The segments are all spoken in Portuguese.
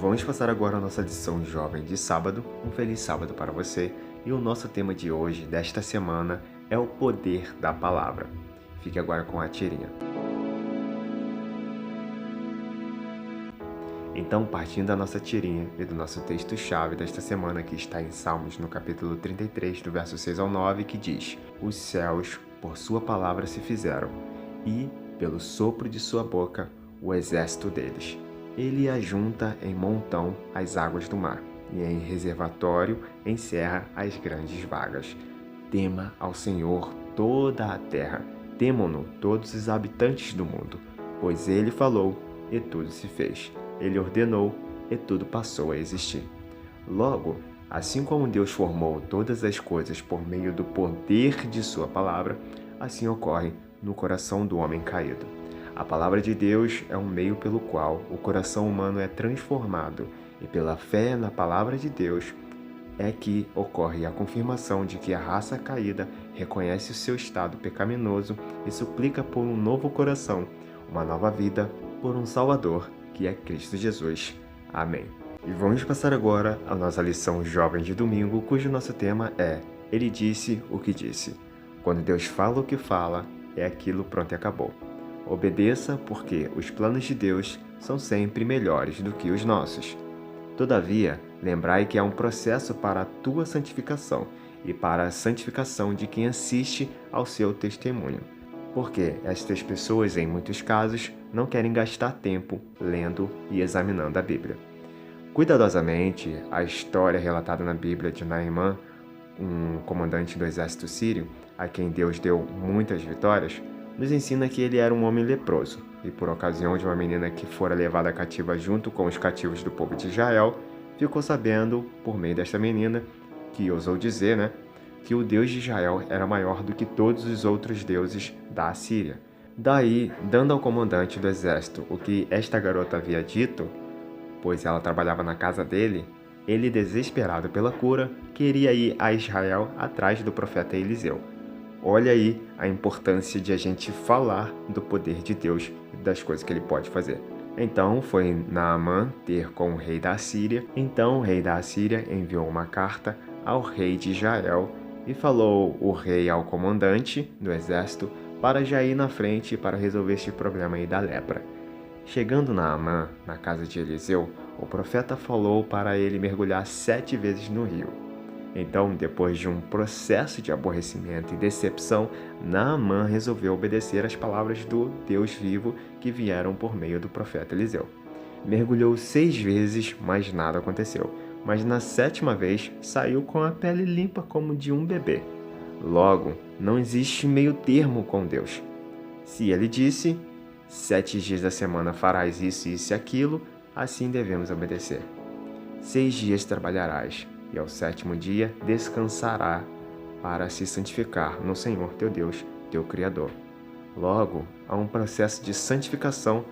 Vamos passar agora a nossa lição jovem de sábado. Um feliz sábado para você. E o nosso tema de hoje, desta semana, é o poder da palavra. Fique agora com a tirinha. Então, partindo da nossa tirinha e do nosso texto-chave desta semana, que está em Salmos, no capítulo 33, do verso 6 ao 9, que diz: Os céus, por sua palavra se fizeram, e, pelo sopro de sua boca, o exército deles. Ele ajunta em montão as águas do mar, e em reservatório encerra as grandes vagas. Tema ao Senhor toda a terra, temam-no todos os habitantes do mundo, pois ele falou, e tudo se fez. Ele ordenou, e tudo passou a existir. Logo, assim como Deus formou todas as coisas por meio do poder de sua palavra, assim ocorre no coração do homem caído. A palavra de Deus é um meio pelo qual o coração humano é transformado, e pela fé na palavra de Deus é que ocorre a confirmação de que a raça caída reconhece o seu estado pecaminoso e suplica por um novo coração, uma nova vida, por um Salvador, que é Cristo Jesus. Amém. E vamos passar agora a nossa lição jovem de domingo, cujo nosso tema é Ele disse o que disse. Quando Deus fala o que fala, é aquilo, pronto e acabou. Obedeça, porque os planos de Deus são sempre melhores do que os nossos. Todavia, lembrai que há um processo para a tua santificação e para a santificação de quem assiste ao seu testemunho. Porque estas pessoas, em muitos casos, não querem gastar tempo lendo e examinando a Bíblia. Cuidadosamente, a história relatada na Bíblia de Naamã, um comandante do exército sírio, a quem Deus deu muitas vitórias, nos ensina que ele era um homem leproso, e por ocasião de uma menina que fora levada cativa junto com os cativos do povo de Israel, ficou sabendo, por meio desta menina, que ousou dizer, que o Deus de Israel era maior do que todos os outros deuses da Assíria. Daí, dando ao comandante do exército o que esta garota havia dito, pois ela trabalhava na casa dele, ele, desesperado pela cura, queria ir a Israel atrás do profeta Eliseu. Olha aí a importância de a gente falar do poder de Deus e das coisas que ele pode fazer. Então foi Naamã ter com o rei da Assíria. Então o rei da Assíria enviou uma carta ao rei de Israel e falou o rei ao comandante do exército para já ir na frente para resolver este problema aí da lepra. Chegando Naamã na casa de Eliseu, o profeta falou para ele mergulhar 7 vezes no rio. Então, depois de um processo de aborrecimento e decepção, Naamã resolveu obedecer às palavras do Deus vivo que vieram por meio do profeta Eliseu. Mergulhou 6 vezes, mas nada aconteceu. Mas na 7ª vez, saiu com a pele limpa como de um bebê. Logo, não existe meio termo com Deus. Se ele disse, 7 dias da semana farás isso, isso e aquilo, assim devemos obedecer. 6 dias trabalharás, e ao 7º dia descansará para se santificar no Senhor teu Deus, teu Criador. Logo, há um processo de santificação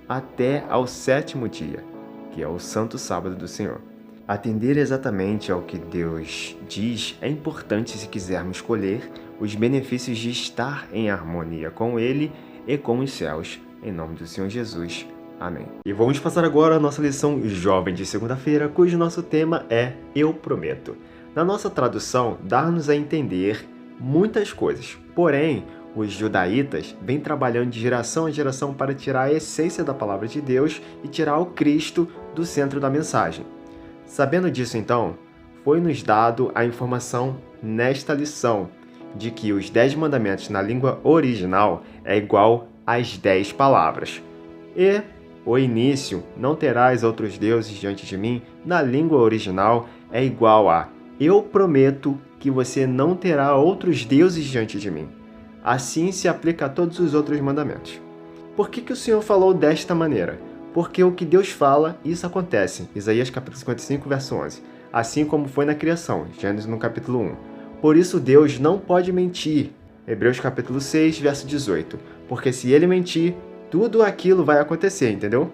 até ao 7º dia, que é o Santo Sábado do Senhor. Atender exatamente ao que Deus diz é importante se quisermos colher os benefícios de estar em harmonia com Ele e com os céus, em nome do Senhor Jesus. Amém. E vamos passar agora a nossa lição jovem de segunda-feira, cujo nosso tema é Eu Prometo. Na nossa tradução, dá-nos a entender muitas coisas. Porém, os judaítas vêm trabalhando de geração a geração para tirar a essência da palavra de Deus e tirar o Cristo do centro da mensagem. Sabendo disso, então, foi-nos dado a informação nesta lição de que os 10 mandamentos na língua original é igual às 10 palavras. E o início, não terás outros deuses diante de mim, na língua original é igual a eu prometo que você não terá outros deuses diante de mim. Assim se aplica a todos os outros mandamentos. Por que o Senhor falou desta maneira? Porque o que Deus fala, isso acontece. Isaías capítulo 55, verso 11. Assim como foi na criação, Gênesis no capítulo 1. Por isso Deus não pode mentir. Hebreus capítulo 6, verso 18. Porque se ele mentir, tudo aquilo vai acontecer, entendeu?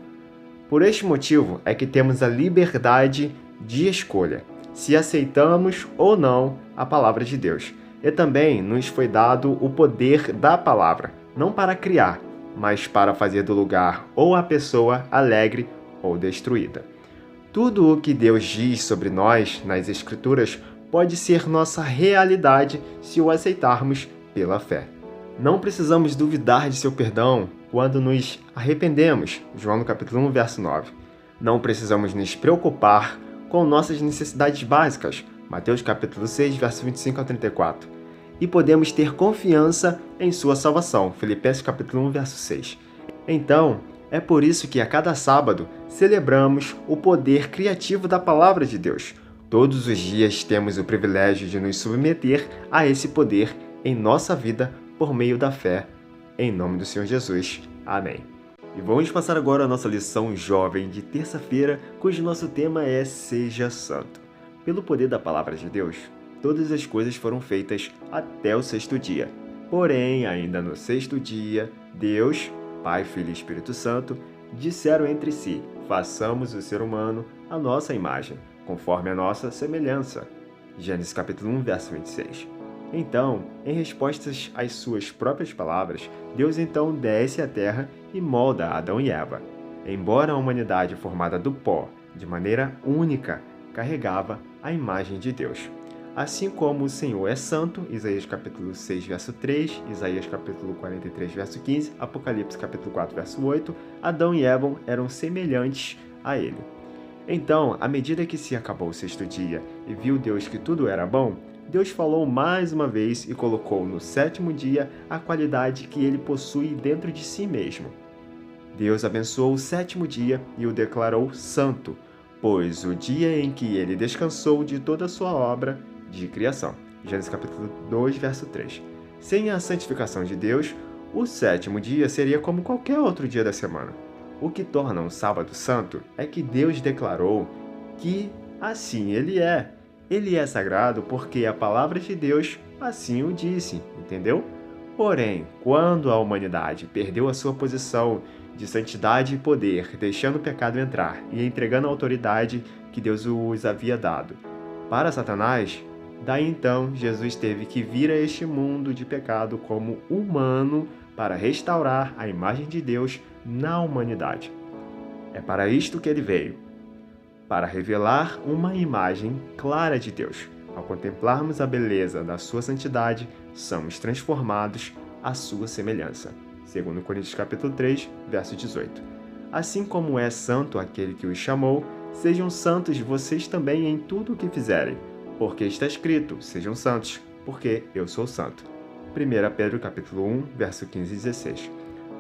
Por este motivo é que temos a liberdade de escolha, se aceitamos ou não a palavra de Deus. E também nos foi dado o poder da palavra, não para criar, mas para fazer do lugar ou a pessoa alegre ou destruída. Tudo o que Deus diz sobre nós nas Escrituras pode ser nossa realidade se o aceitarmos pela fé. Não precisamos duvidar de seu perdão quando nos arrependemos, João no capítulo 1, verso 9. Não precisamos nos preocupar com nossas necessidades básicas, Mateus capítulo 6, verso 25 a 34. E podemos ter confiança em sua salvação, Filipenses capítulo 1, verso 6. Então, é por isso que a cada sábado celebramos o poder criativo da Palavra de Deus. Todos os dias temos o privilégio de nos submeter a esse poder em nossa vida por meio da fé, em nome do Senhor Jesus. Amém. E vamos passar agora a nossa lição jovem de terça-feira, cujo nosso tema é Seja Santo. Pelo poder da Palavra de Deus, todas as coisas foram feitas até o sexto dia. Porém, ainda no sexto dia, Deus, Pai, Filho e Espírito Santo, disseram entre si: façamos o ser humano à nossa imagem, conforme a nossa semelhança. Gênesis capítulo 1, verso 26. Então, em respostas às suas próprias palavras, Deus então desce à terra e molda Adão e Eva. Embora a humanidade formada do pó, de maneira única, carregava a imagem de Deus. Assim como o Senhor é santo, Isaías capítulo 6, verso 3, Isaías capítulo 43, verso 15, Apocalipse capítulo 4, verso 8, Adão e Eva eram semelhantes a ele. Então, à medida que se acabou o sexto dia e viu Deus que tudo era bom, Deus falou mais uma vez e colocou no sétimo dia a qualidade que ele possui dentro de si mesmo. Deus abençoou o sétimo dia e o declarou santo, pois o dia em que ele descansou de toda a sua obra de criação. Gênesis capítulo 2, verso 3. Sem a santificação de Deus, o sétimo dia seria como qualquer outro dia da semana. O que torna um sábado santo é que Deus declarou que assim ele é. Ele é sagrado porque a palavra de Deus assim o disse, entendeu? Porém, quando a humanidade perdeu a sua posição de santidade e poder, deixando o pecado entrar e entregando a autoridade que Deus os havia dado para Satanás, daí então Jesus teve que vir a este mundo de pecado como humano para restaurar a imagem de Deus na humanidade. É para isto que ele veio, para revelar uma imagem clara de Deus. Ao contemplarmos a beleza da sua santidade, somos transformados à sua semelhança. Segundo Coríntios capítulo 3, verso 18. Assim como é santo aquele que os chamou, sejam santos vocês também em tudo o que fizerem, porque está escrito: sejam santos, porque eu sou santo. 1 Pedro capítulo 1, verso 15 e 16.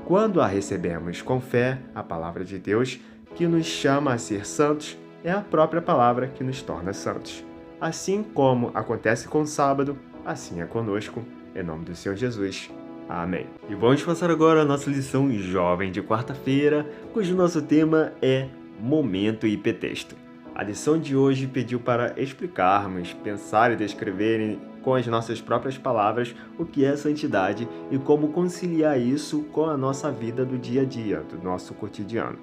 Quando a recebemos com fé, a palavra de Deus, que nos chama a ser santos, é a própria palavra que nos torna santos. Assim como acontece com o sábado, assim é conosco, em nome do Senhor Jesus. Amém. E vamos passar agora a nossa lição jovem de quarta-feira, cujo nosso tema é Momento e Hipertexto. A lição de hoje pediu para explicarmos, pensar e descrever com as nossas próprias palavras o que é santidade e como conciliar isso com a nossa vida do dia a dia, do nosso cotidiano.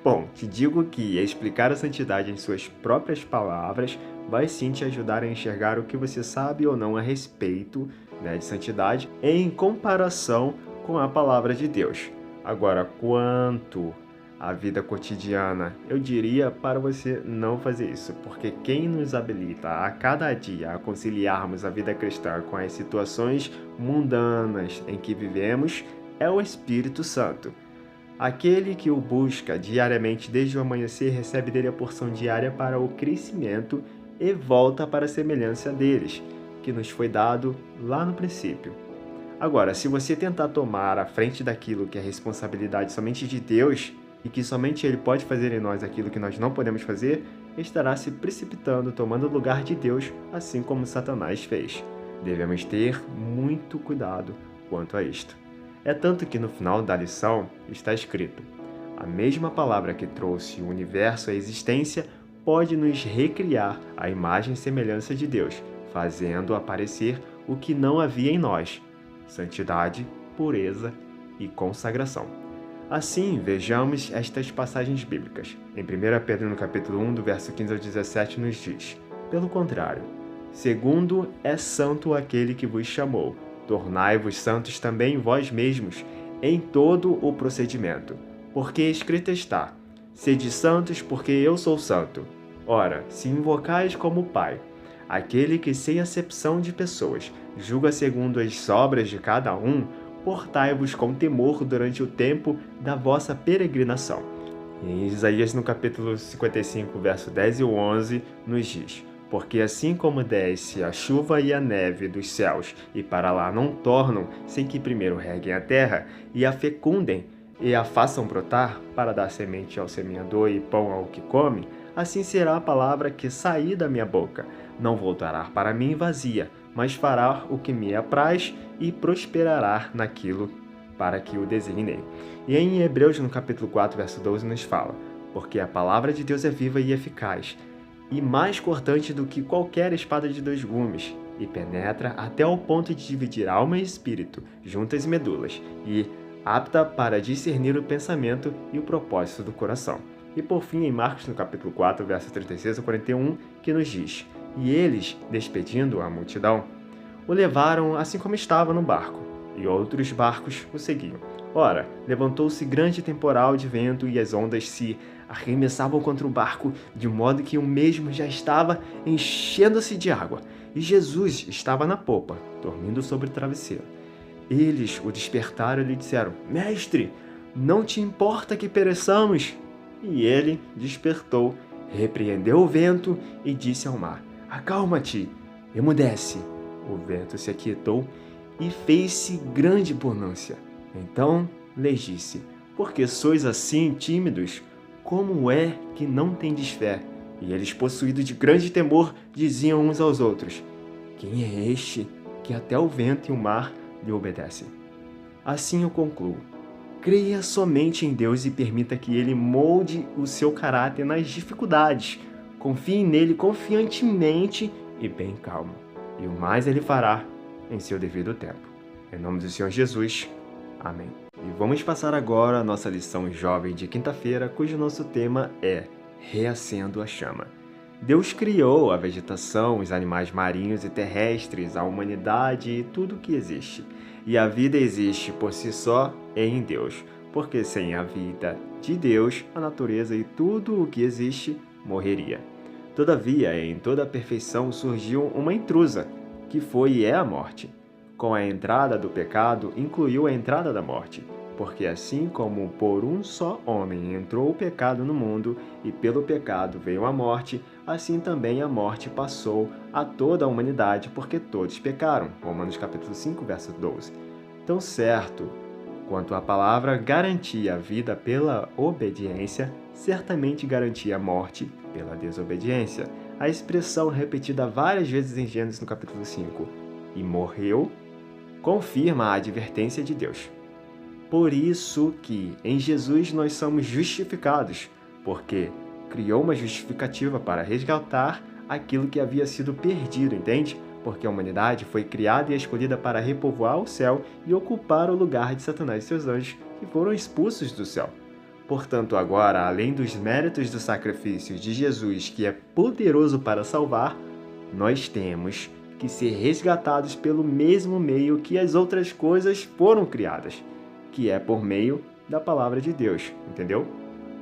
Bom, te digo que explicar a santidade em suas próprias palavras vai sim te ajudar a enxergar o que você sabe ou não a respeito, de santidade em comparação com a palavra de Deus. Agora, quanto à vida cotidiana, eu diria para você não fazer isso, porque quem nos habilita a cada dia a conciliarmos a vida cristã com as situações mundanas em que vivemos é o Espírito Santo. Aquele que o busca diariamente desde o amanhecer recebe dele a porção diária para o crescimento e volta para a semelhança deles, que nos foi dado lá no princípio. Agora, se você tentar tomar a frente daquilo que é responsabilidade somente de Deus e que somente Ele pode fazer em nós aquilo que nós não podemos fazer, estará se precipitando, tomando o lugar de Deus, assim como Satanás fez. Devemos ter muito cuidado quanto a isto. É tanto que no final da lição está escrito: a mesma palavra que trouxe o universo à existência pode nos recriar a imagem e semelhança de Deus, fazendo aparecer o que não havia em nós: santidade, pureza e consagração. Assim, vejamos estas passagens bíblicas. Em 1 Pedro, no capítulo 1, do verso 15 ao 17, nos diz: pelo contrário, segundo é santo aquele que vos chamou, tornai-vos santos também vós mesmos, em todo o procedimento. Porque escrito está: sede santos, porque eu sou santo. Ora, se invocais como Pai, aquele que sem acepção de pessoas julga segundo as obras de cada um, portai-vos com temor durante o tempo da vossa peregrinação. E em Isaías, no capítulo 55, verso 10 e 11, nos diz: Porque assim como desce a chuva e a neve dos céus, e para lá não tornam, sem que primeiro reguem a terra, e a fecundem, e a façam brotar, para dar semente ao semeador e pão ao que come, assim será a palavra que sair da minha boca. Não voltará para mim vazia, mas fará o que me apraz e prosperará naquilo para que o designei. E em Hebreus, no capítulo 4, verso 12, nos fala: Porque a palavra de Deus é viva e eficaz, e mais cortante do que qualquer espada de dois gumes, e penetra até o ponto de dividir alma e espírito, juntas e medulas, e apta para discernir o pensamento e o propósito do coração. E por fim, em Marcos, no capítulo 4, verso 36 a 41, que nos diz: E eles, despedindo a multidão, o levaram assim como estava no barco, e outros barcos o seguiam. Ora, levantou-se grande temporal de vento e as ondas se arremessavam contra o barco, de modo que o mesmo já estava enchendo-se de água, e Jesus estava na popa, dormindo sobre o travesseiro. Eles o despertaram e lhe disseram: Mestre, não te importa que pereçamos? E ele despertou, repreendeu o vento e disse ao mar: Acalma-te, emudece. O vento se aquietou e fez-se grande bonança. Então lhes disse: Por que sois assim tímidos? Como é que não tendes fé? E eles, possuídos de grande temor, diziam uns aos outros: Quem é este que até o vento e o mar lhe obedecem? Assim eu concluo: creia somente em Deus e permita que Ele molde o seu caráter nas dificuldades. Confie nele confiantemente e bem calmo, e o mais Ele fará em seu devido tempo. Em nome do Senhor Jesus. Amém. E vamos passar agora a nossa lição jovem de quinta-feira, cujo nosso tema é Reacendo a Chama. Deus criou a vegetação, os animais marinhos e terrestres, a humanidade e tudo o que existe. E a vida existe por si só em Deus, porque sem a vida de Deus, a natureza e tudo o que existe morreria. Todavia, em toda a perfeição surgiu uma intrusa, que foi e é a morte. Com a entrada do pecado, incluiu a entrada da morte, porque assim como por um só homem entrou o pecado no mundo, e pelo pecado veio a morte, assim também a morte passou a toda a humanidade, porque todos pecaram. Romanos capítulo 5, verso 12. Tão certo quanto a palavra garantia a vida pela obediência, certamente garantia a morte pela desobediência. A expressão repetida várias vezes em Gênesis no capítulo 5, e morreu, confirma a advertência de Deus. Por isso que em Jesus nós somos justificados, porque criou uma justificativa para resgatar aquilo que havia sido perdido, entende? Porque a humanidade foi criada e escolhida para repovoar o céu e ocupar o lugar de Satanás e seus anjos, que foram expulsos do céu. Portanto, agora, além dos méritos do sacrifício de Jesus, que é poderoso para salvar, nós temos que ser resgatados pelo mesmo meio que as outras coisas foram criadas, que é por meio da palavra de Deus, entendeu?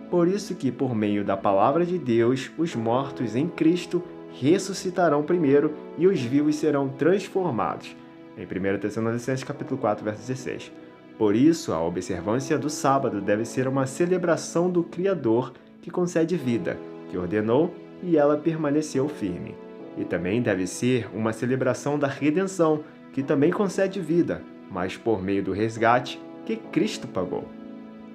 Por isso que, por meio da palavra de Deus, os mortos em Cristo ressuscitarão primeiro e os vivos serão transformados. Em 1 Tessalonicenses capítulo 4, verso 16. Por isso, a observância do sábado deve ser uma celebração do Criador que concede vida, que ordenou e ela permaneceu firme. E também deve ser uma celebração da redenção, que também concede vida, mas por meio do resgate que Cristo pagou.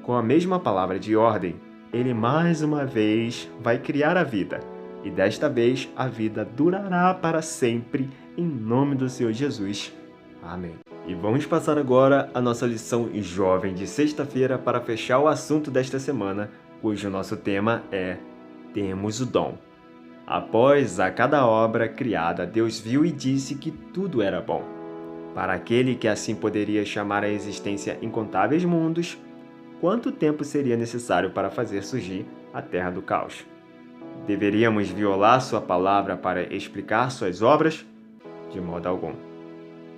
Com a mesma palavra de ordem, Ele mais uma vez vai criar a vida, e desta vez a vida durará para sempre, em nome do Senhor Jesus. Amém. E vamos passar agora a nossa lição jovem de sexta-feira para fechar o assunto desta semana, cujo nosso tema é Temos o Dom. Após a cada obra criada, Deus viu e disse que tudo era bom. Para aquele que assim poderia chamar à existência incontáveis mundos, quanto tempo seria necessário para fazer surgir a terra do caos? Deveríamos violar sua palavra para explicar suas obras? De modo algum.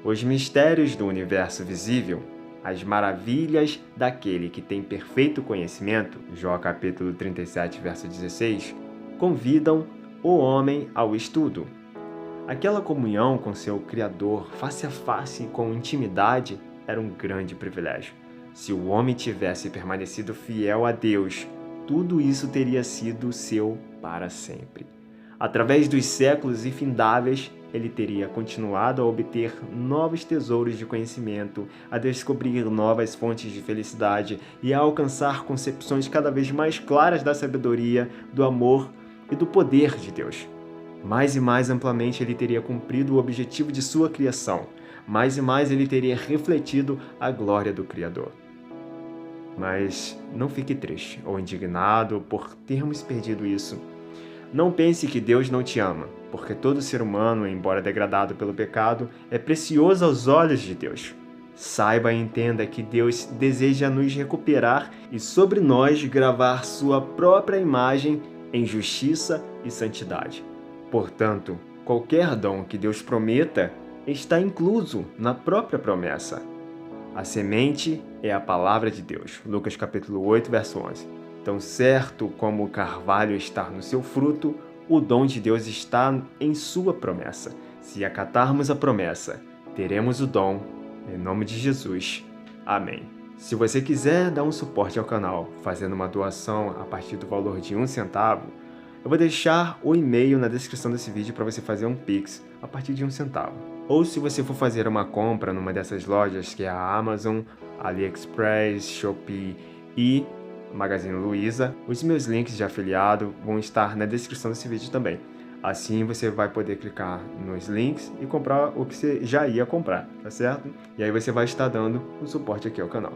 Os mistérios do universo visível, as maravilhas daquele que tem perfeito conhecimento, Jó capítulo 37, verso 16, convidam o homem ao estudo. Aquela comunhão com seu Criador, face a face, com intimidade, era um grande privilégio. Se o homem tivesse permanecido fiel a Deus, tudo isso teria sido seu para sempre. Através dos séculos infindáveis, ele teria continuado a obter novos tesouros de conhecimento, a descobrir novas fontes de felicidade e a alcançar concepções cada vez mais claras da sabedoria, do amor e do poder de Deus. Mais e mais amplamente ele teria cumprido o objetivo de sua criação. Mais e mais ele teria refletido a glória do Criador. Mas não fique triste ou indignado por termos perdido isso. Não pense que Deus não te ama, porque todo ser humano, embora degradado pelo pecado, é precioso aos olhos de Deus. Saiba e entenda que Deus deseja nos recuperar e sobre nós gravar sua própria imagem em justiça e santidade. Portanto, qualquer dom que Deus prometa está incluso na própria promessa. A semente é a palavra de Deus. Lucas capítulo 8, verso 11. Tão certo como o carvalho está no seu fruto, o dom de Deus está em sua promessa. Se acatarmos a promessa, teremos o dom. Em nome de Jesus. Amém. Se você quiser dar um suporte ao canal, fazendo uma doação a partir do valor de 1 centavo, eu vou deixar o e-mail na descrição desse vídeo para você fazer um Pix a partir de 1 centavo. Ou se você for fazer uma compra numa dessas lojas, que é a Amazon, AliExpress, Shopee e Magazine Luiza, os meus links de afiliado vão estar na descrição desse vídeo também. Assim você vai poder clicar nos links e comprar o que você já ia comprar, tá certo? E aí você vai estar dando um suporte aqui ao canal.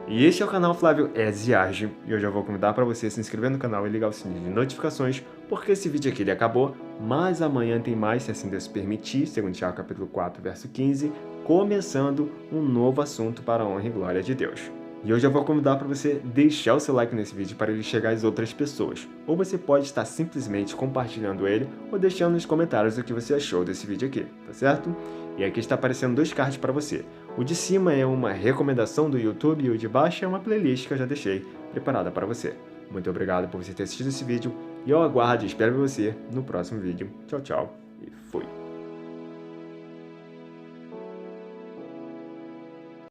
E este é o canal Flávio Eziage, e eu já vou convidar para você se inscrever no canal e ligar o sininho de notificações, porque esse vídeo aqui ele acabou, mas amanhã tem mais, se assim Deus permitir, segundo Tiago capítulo 4, verso 15, começando um novo assunto para a honra e glória de Deus. E eu já vou convidar para você deixar o seu like nesse vídeo para ele chegar às outras pessoas. Ou você pode estar simplesmente compartilhando ele ou deixando nos comentários o que você achou desse vídeo aqui, tá certo? E aqui está aparecendo 2 cards para você. O de cima é uma recomendação do YouTube e o de baixo é uma playlist que eu já deixei preparada para você. Muito obrigado por você ter assistido esse vídeo e eu aguardo e espero você no próximo vídeo. Tchau, tchau!